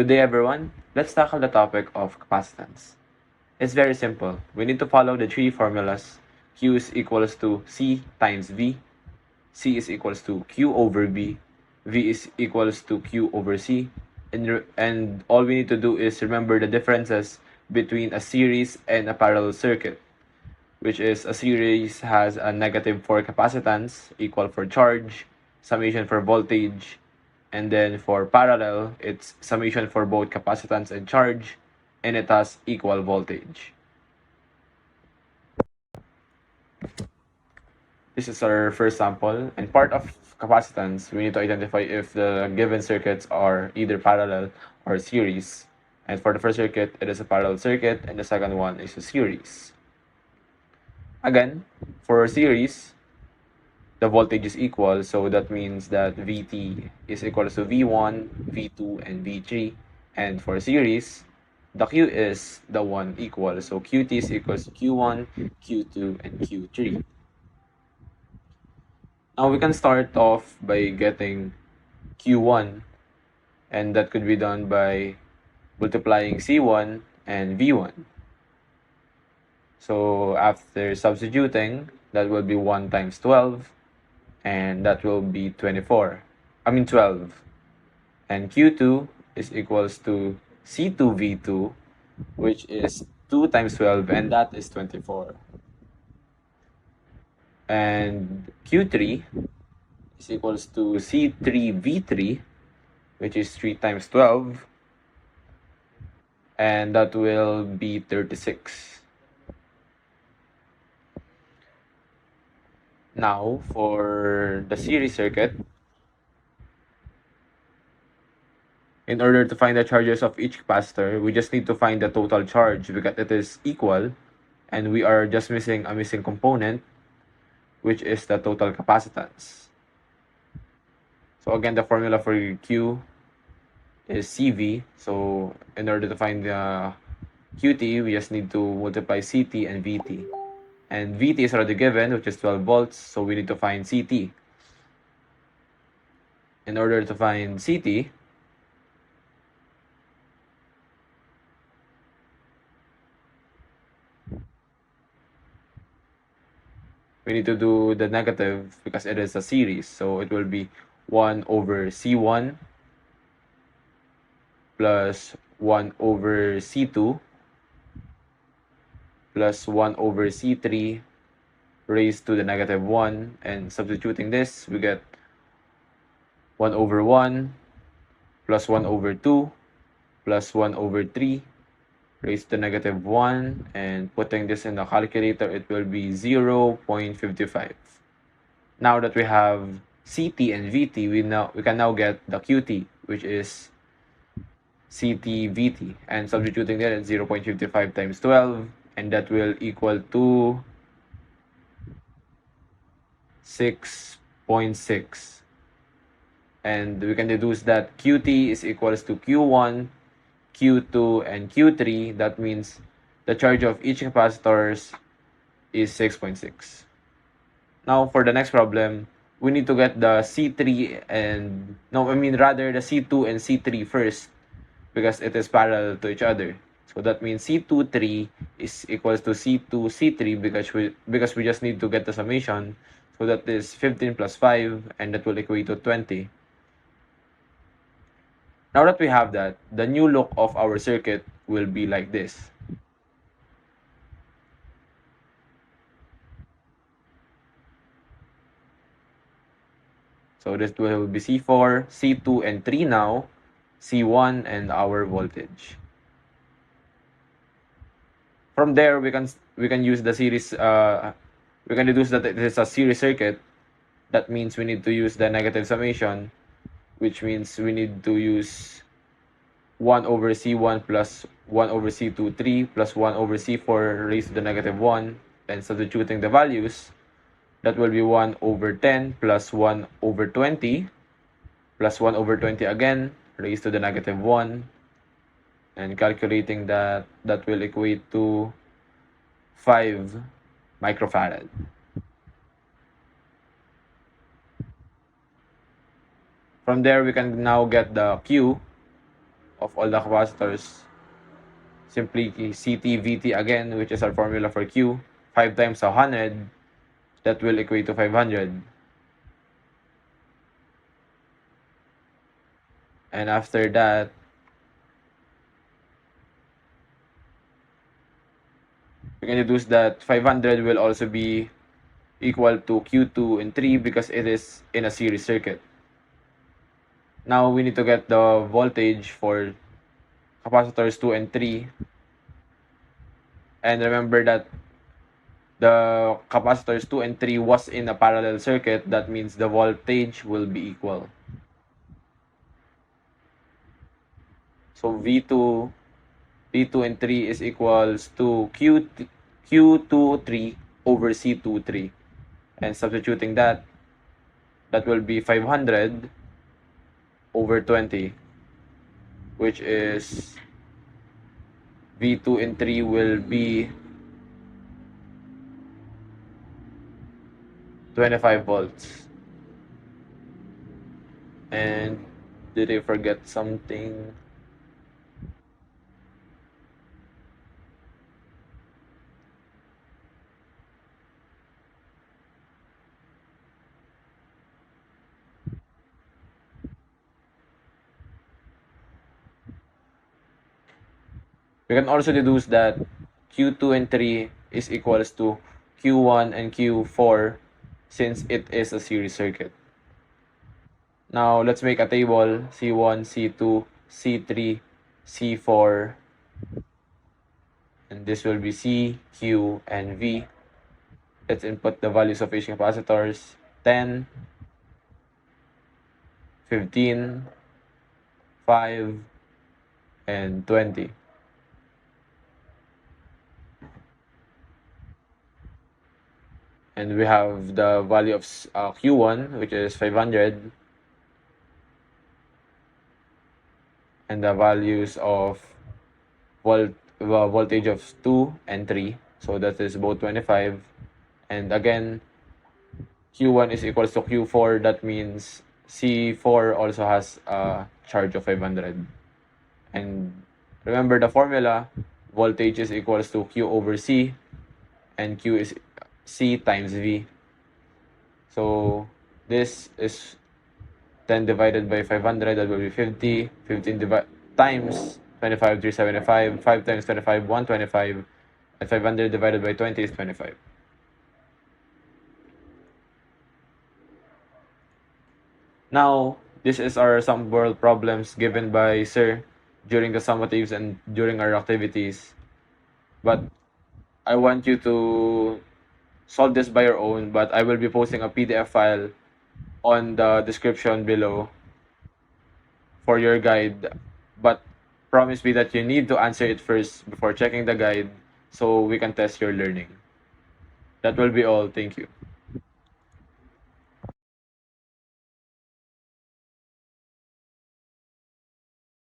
Good day, everyone. Let's tackle the topic of capacitance. It's very simple. We need to follow the three formulas. Q is equals to C times V. C is equals to Q over V. V is equals to Q over C. And all we need to do is remember the differences between a series and a parallel circuit, which is a series has a negative for capacitance, equal for charge, summation for voltage, and then for parallel, it's summation for both capacitance and charge, and it has equal voltage. This is our first sample, and part of capacitance, we need to identify if the given circuits are either parallel or series. And for the first circuit, it is a parallel circuit, and the second one is a series. Again, for a series, the voltage is equal, so that means that Vt is equal to V1, V2, and V3. And for series, the Q is the one equal, so Qt is equals to Q1, Q2, and Q3. Now we can start off by getting Q1, and that could be done by multiplying C1 and V1. So after substituting, that will be 1 times 12, and that will be 12. And Q2 is equals to C2V2, which is 2 times 12, and that is 24. And Q3 is equals to C3V3, which is 3 times 12, and that will be 36. Now, for the series circuit, in order to find the charges of each capacitor, we just need to find the total charge because it is equal, and we are just missing a missing component, which is the total capacitance. So again, the formula for Q is CV. So in order to find the QT, we just need to multiply CT and VT. And VT is already given, which is 12 volts, so we need to find CT. In order to find CT, we need to do the negative because it is a series. So it will be 1 over C1 plus 1 over C2 plus 1 over C3 raised to the negative 1. And substituting this, we get 1 over 1 plus 1 over 2 plus 1 over 3 raised to negative 1, and putting this in the calculator, it will be 0.55. Now that we have CT and VT, we can now get the QT, which is CT VT, and substituting that at 0.55 times 12, and that will equal to 6.6. And we can deduce that QT is equals to Q1, Q2, and Q3. That means the charge of each capacitors is 6.6. Now for the next problem, we need to get the C3 and the C2 and C3 first because it is parallel to each other. So that means C23 is equals to C2 C3 because we just need to get the summation. So that is 15 plus 5, and that will equate to 20. Now that we have that, the new look of our circuit will be like this. So this will be C4, C2, and 3 now, C1, and our voltage. From there, we can use the series. We can deduce that it is a series circuit. That means we need to use the negative summation, which means we need to use 1 over C1 plus 1 over C2 3 plus 1 over C4 raised to the negative 1, and substituting the values, that will be 1 over 10 plus 1 over 20 plus 1 over 20 again raised to the negative 1, and calculating that will equate to 5 microfarad. From there, we can now get the Q, of all the capacitors, simply CT/VT again, which is our formula for Q, 5 times 100, that will equate to 500. And after that, we can deduce that 500 will also be equal to Q2 and 3 because it is in a series circuit. Now we need to get the voltage for capacitors 2 and 3. And remember that the capacitors 2 and 3 was in a parallel circuit. That means the voltage will be equal. So V2 and 3 is equals to Q23 over C23. And substituting that will be 500 over 20, which is V2 and 3 will be 25 volts. And did I forget something? We can also deduce that Q2 and 3 is equals to Q1 and Q4 since it is a series circuit. Now let's make a table: C1, C2, C3, C4, and this will be C, Q, and V. Let's input the values of each capacitors: 10, 15, 5, and 20. And we have the value of Q1, which is 500, and the values of voltage of 2 and 3. So that is both 25. And again, Q1 is equals to Q4. That means C4 also has a charge of 500. And remember the formula: voltage is equals to Q over C, and Q is C times V. So this is 10 divided by 500, that will be 50. 15 times 25, 375. 5 times 25, 125. And 500 divided by 20 is 25. Now, this is our sum world problems given by Sir during the summatives and during our activities. But I want you to solve this by your own, but I will be posting a PDF file on the description below for your guide. But promise me that you need to answer it first before checking the guide so we can test your learning. That will be all. Thank you.